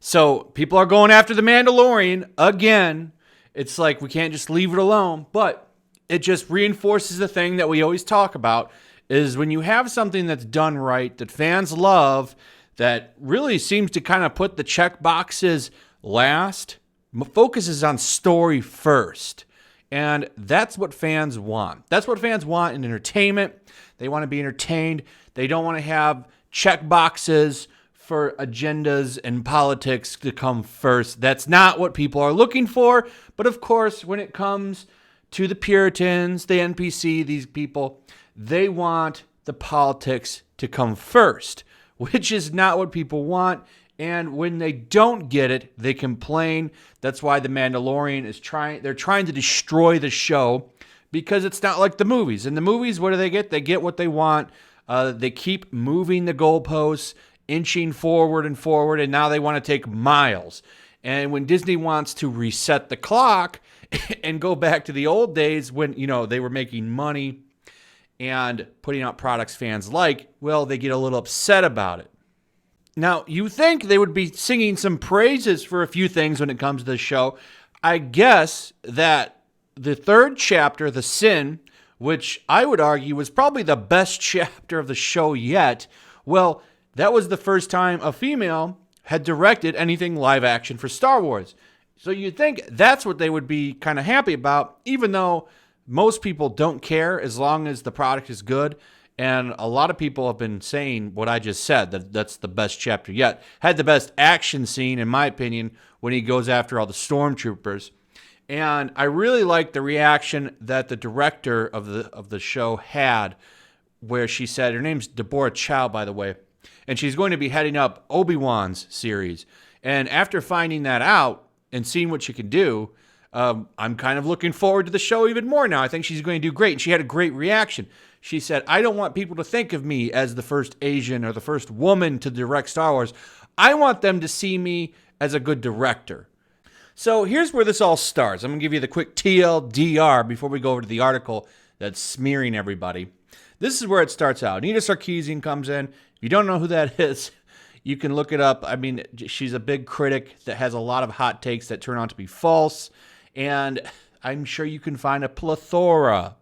So people are going after the Mandalorian again. It's like we can't just leave it alone, but it just reinforces the thing that we always talk about is when you have something that's done right, that fans love, that really seems to kind of put the check boxes last, focuses on story first. And that's what fans want. That's what fans want in entertainment. They want to be entertained. They don't want to have check boxes for agendas and politics to come first. That's not what people are looking for. But of course, when it comes to the Puritans, the NPC, these people, they want the politics to come first, which is not what people want. And when they don't get it, they complain. That's why the Mandalorian is they're trying to destroy the show because it's not like the movies. In the movies, what do they get? They get what they want. They keep moving the goalposts, inching forward, and now they want to take miles. And when Disney wants to reset the clock and go back to the old days when, they were making money and putting out products fans like, well, they get a little upset about it. Now, you think they would be singing some praises for a few things when it comes to the show. I guess that the third chapter, The Sin, which I would argue was probably the best chapter of the show yet, well, that was the first time a female had directed anything live action for Star Wars. So you'd think that's what they would be kind of happy about, even though most people don't care as long as the product is good. And a lot of people have been saying what I just said, that's the best chapter yet. Had the best action scene, in my opinion, when he goes after all the stormtroopers. And I really like the reaction that the director of the show had, where she said, her name's Deborah Chow, by the way, and she's going to be heading up Obi-Wan's series. And after finding that out and seeing what she can do, I'm kind of looking forward to the show even more now. I think she's going to do great. And she had a great reaction. She said, I don't want people to think of me as the first Asian or the first woman to direct Star Wars. I want them to see me as a good director. So here's where this all starts. I'm going to give you the quick TLDR before we go over to the article that's smearing everybody. This is where it starts out. Anita Sarkeesian comes in. If you don't know who that is, you can look it up. I mean, she's a big critic that has a lot of hot takes that turn out to be false. And I'm sure you can find a plethora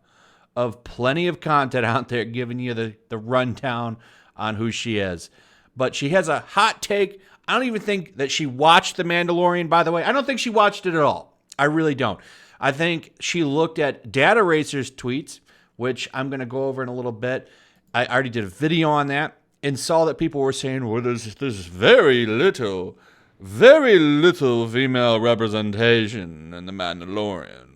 of plenty of content out there giving you the rundown on who she is. But she has a hot take. I don't even think that she watched The Mandalorian, by the way. I don't think she watched it at all. I really don't. I think she looked at Data Racer's tweets, which I'm going to go over in a little bit. I already did a video on that and saw that people were saying, well, there's very little female representation in The Mandalorian.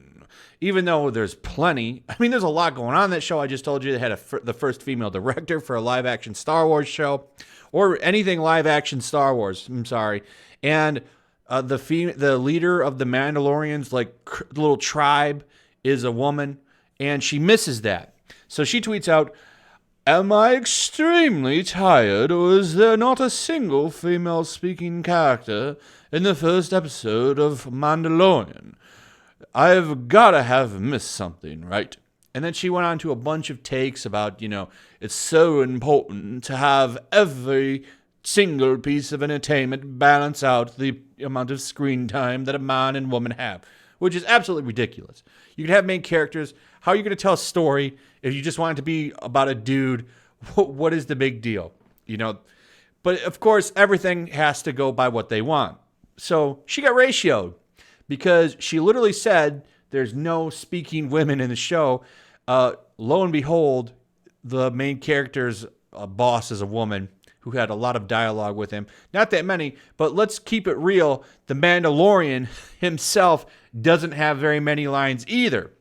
Even though there's plenty. I mean, there's a lot going on in that show. I just told you they had the first female director for a live-action Star Wars show. Or anything live-action Star Wars. I'm sorry. And the leader of the Mandalorians, little tribe, is a woman. And she misses that. So she tweets out, am I extremely tired, or is there not a single female-speaking character in the first episode of Mandalorian? I've got to have missed something, right? And then she went on to a bunch of takes about, it's so important to have every single piece of entertainment balance out the amount of screen time that a man and woman have, which is absolutely ridiculous. You can have main characters. How are you going to tell a story if you just want it to be about a dude? What is the big deal? But of course, everything has to go by what they want. So she got ratioed because she literally said there's no speaking women in the show. Lo and behold, the main character's boss is a woman who had a lot of dialogue with him. Not that many, but let's keep it real. The Mandalorian himself doesn't have very many lines either.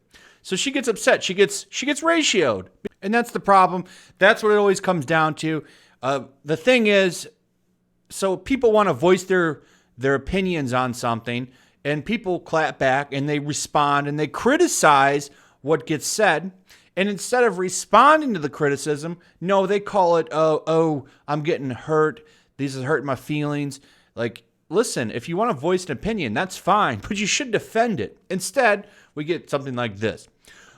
So she gets upset. She gets ratioed. And that's the problem. That's what it always comes down to. The thing is, so people want to voice their opinions on something, and people clap back and they respond and they criticize what gets said. And instead of responding to the criticism, no, they call it, oh, I'm getting hurt. This is hurting my feelings. Listen, if you want to voice an opinion, that's fine, but you should defend it. Instead, we get something like this.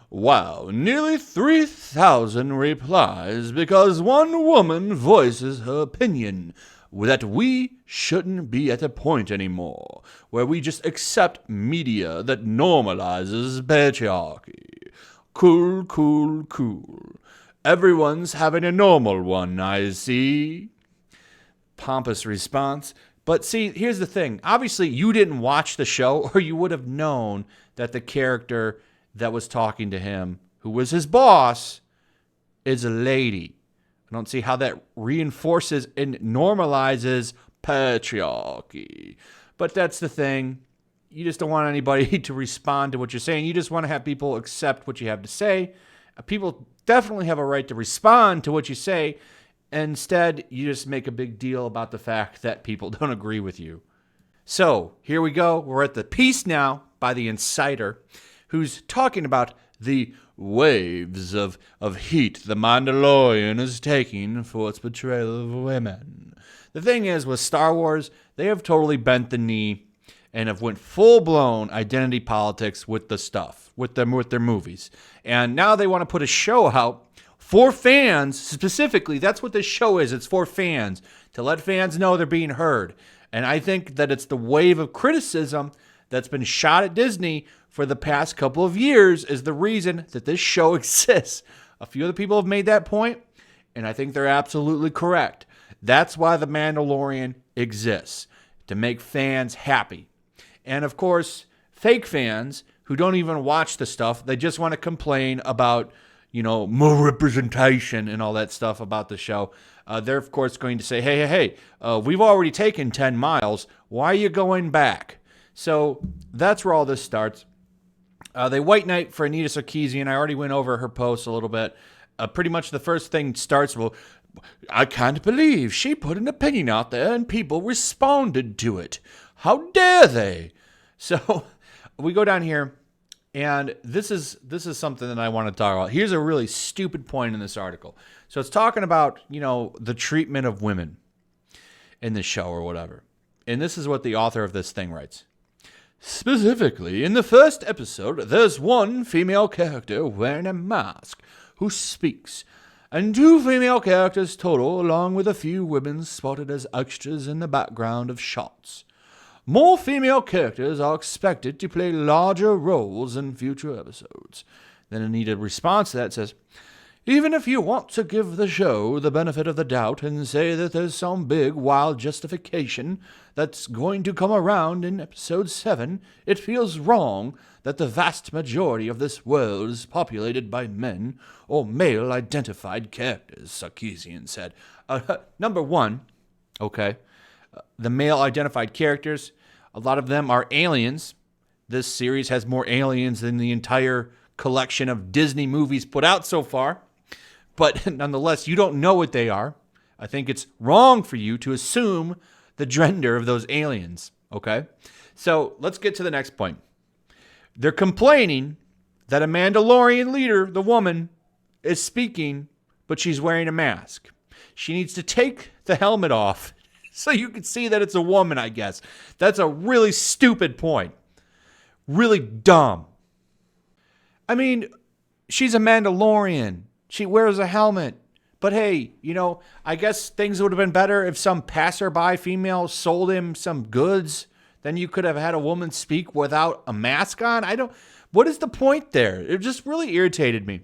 Wow, nearly 3,000 replies because one woman voices her opinion. that we shouldn't be at a point anymore where we just accept media that normalizes patriarchy. Cool, cool, cool. Everyone's having a normal one, I see. Pompous response. But see, here's the thing. Obviously, you didn't watch the show, or you would have known that the character that was talking to him, who was his boss, is a lady. I don't see how that reinforces and normalizes patriarchy. But that's the thing. You just don't want anybody to respond to what you're saying. You just want to have people accept what you have to say. People definitely have a right to respond to what you say. Instead, you just make a big deal about the fact that people don't agree with you. So, here we go. We're at the piece now by the Insider, who's talking about the waves of heat the Mandalorian is taking for its portrayal of women. The thing is, with Star Wars, they have totally bent the knee and have went full-blown identity politics with the stuff, with their movies. And now they want to put a show out for fans, specifically. That's what this show is. It's for fans, to let fans know they're being heard. And I think that it's the wave of criticism that's been shot at Disney for the past couple of years is the reason that this show exists. A few other people have made that point, and I think they're absolutely correct. That's why The Mandalorian exists, to make fans happy. And of course, fake fans who don't even watch the stuff, they just want to complain about, more representation and all that stuff about the show. They're, of course, going to say, hey, we've already taken 10 miles. Why are you going back? So that's where all this starts. They white knight for Anita Sarkeesian. I already went over her post a little bit. Pretty much the first thing starts, well, I can't believe she put an opinion out there and people responded to it. How dare they? So we go down here, and this is something that I want to talk about. Here's a really stupid point in this article. So it's talking about, the treatment of women in the show or whatever. And this is what the author of this thing writes. Specifically, in the first episode, there's one female character wearing a mask who speaks, and 2 female characters total, along with a few women spotted as extras in the background of shots. More female characters are expected to play larger roles in future episodes. Then Anita responds to that, says, even if you want to give the show the benefit of the doubt and say that there's some big, wild justification that's going to come around in episode 7, it feels wrong that the vast majority of this world is populated by men or male-identified characters, Sarkeesian said. Number one, okay, the male-identified characters, a lot of them are aliens. This series has more aliens than the entire collection of Disney movies put out so far. But nonetheless, you don't know what they are. I think it's wrong for you to assume the gender of those aliens, okay? So let's get to the next point. They're complaining that a Mandalorian leader, the woman, is speaking, but she's wearing a mask. She needs to take the helmet off so you can see that it's a woman, I guess. That's a really stupid point. Really dumb. I mean, she's a Mandalorian. She wears a helmet. But hey, I guess things would have been better if some passerby female sold him some goods. Then you could have had a woman speak without a mask on. What is the point there? It just really irritated me.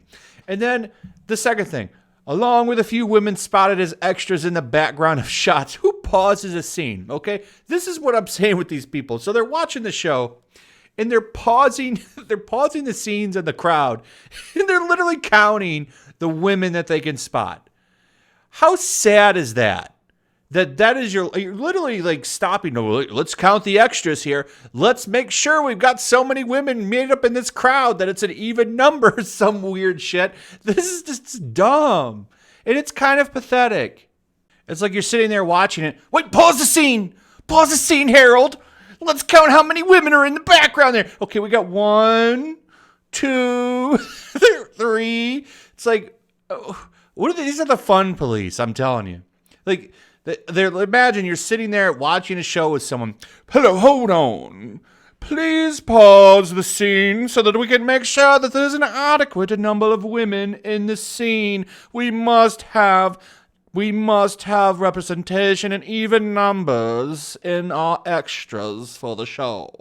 And then the second thing, along with a few women spotted as extras in the background of shots. Who pauses a scene? Okay, this is what I'm saying with these people. So they're watching the show, and they're pausing the scenes in the crowd, and they're literally counting the women that they can spot. How sad is that? That is you're literally like stopping. Let's count the extras here. Let's make sure we've got so many women made up in this crowd that it's an even number. Some weird shit. This is just dumb, and it's kind of pathetic. It's like you're sitting there watching it. Wait, pause the scene. Pause the scene, Harold. Let's count how many women are in the background there. Okay, we got 1, 2, 3. It's like, these are the fun police, I'm telling you. Like, imagine you're sitting there watching a show with someone. Hello, hold on. Please pause the scene so that we can make sure that there's an adequate number of women in the scene. We must have We must have representation in even numbers in our extras for the show.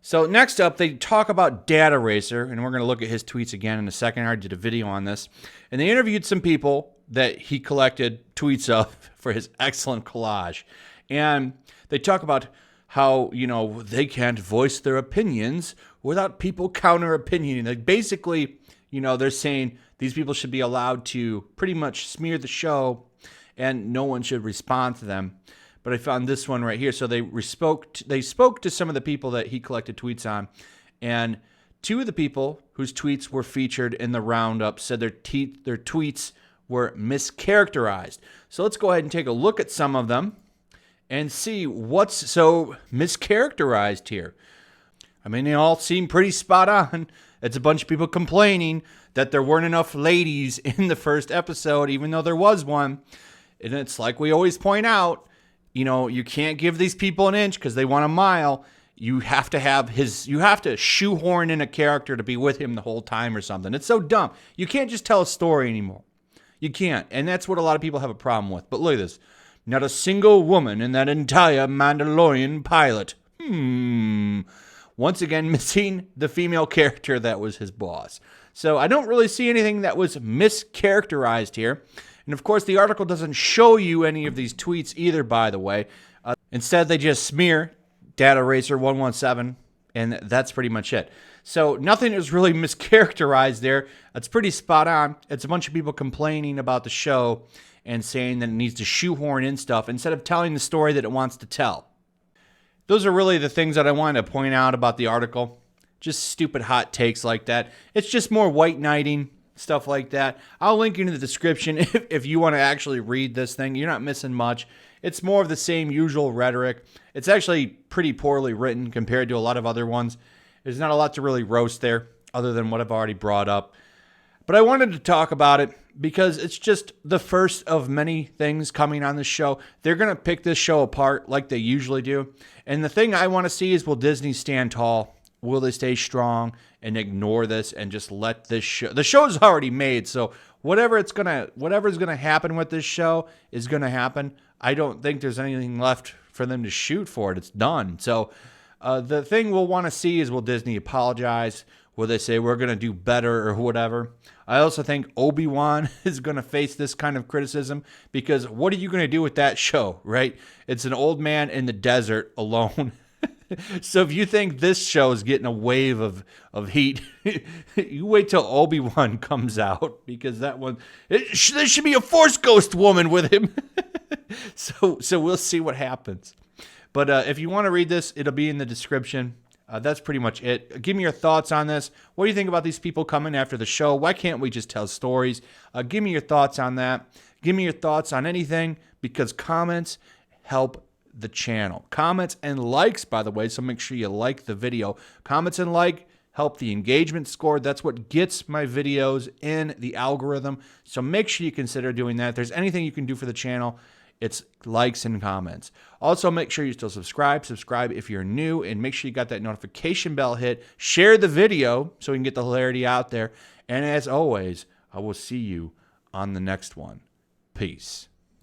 So next up, they talk about Data Racer, and we're going to look at his tweets again in a second. I already did a video on this. And they interviewed some people that he collected tweets of for his excellent collage. And they talk about how, they can't voice their opinions without people counter-opinioning. Like basically, they're saying these people should be allowed to pretty much smear the show and no one should respond to them. But I found this one right here. So they spoke to some of the people that he collected tweets on, and two of the people whose tweets were featured in the roundup said their tweets were mischaracterized. So let's go ahead and take a look at some of them and see what's so mischaracterized here. I mean, they all seem pretty spot on. It's a bunch of people complaining that there weren't enough ladies in the first episode, even though there was one. And it's like we always point out, you can't give these people an inch because they want a mile. You have to shoehorn in a character to be with him the whole time or something. It's so dumb. You can't just tell a story anymore. You can't. And that's what a lot of people have a problem with. But look at this. Not a single woman in that entire Mandalorian pilot. Once again, missing the female character that was his boss. So I don't really see anything that was mischaracterized here. And of course, the article doesn't show you any of these tweets either, by the way. Instead, they just smear Data Racer 117, and that's pretty much it. So nothing is really mischaracterized there. It's pretty spot on. It's a bunch of people complaining about the show and saying that it needs to shoehorn in stuff instead of telling the story that it wants to tell. Those are really the things that I wanted to point out about the article. Just stupid hot takes like that. It's just more white knighting, stuff like that. I'll link you in the description if you want to actually read this thing. You're not missing much. It's more of the same usual rhetoric. It's actually pretty poorly written compared to a lot of other ones. There's not a lot to really roast there other than what I've already brought up. But I wanted to talk about it because it's just the first of many things coming on this show. They're going to pick this show apart like they usually do. And the thing I want to see is, will Disney stand tall? Will they stay strong and ignore this and just let this show? The show's already made, so whatever's gonna happen with this show is gonna happen. I don't think there's anything left for them to shoot for it. It's done. So the thing we'll want to see is, will Disney apologize? Will they say we're gonna do better or whatever? I also think Obi-Wan is gonna face this kind of criticism because what are you gonna do with that show, right? It's an old man in the desert alone. So if you think this show is getting a wave of heat, you wait till Obi-Wan comes out, because that one, there should be a Force Ghost woman with him. So we'll see what happens. But if you want to read this, it'll be in the description. That's pretty much it. Give me your thoughts on this. What do you think about these people coming after the show? Why can't we just tell stories? Give me your thoughts on that. Give me your thoughts on anything, because comments help the channel. Comments and likes, by the way, so make sure you like the video. Comments and like help the engagement score. That's what gets my videos in the algorithm. So make sure you consider doing that. If there's anything you can do for the channel, it's likes and comments. Also, make sure you still subscribe. Subscribe if you're new, and make sure you got that notification bell hit. Share the video so we can get the hilarity out there. And as always, I will see you on the next one. Peace.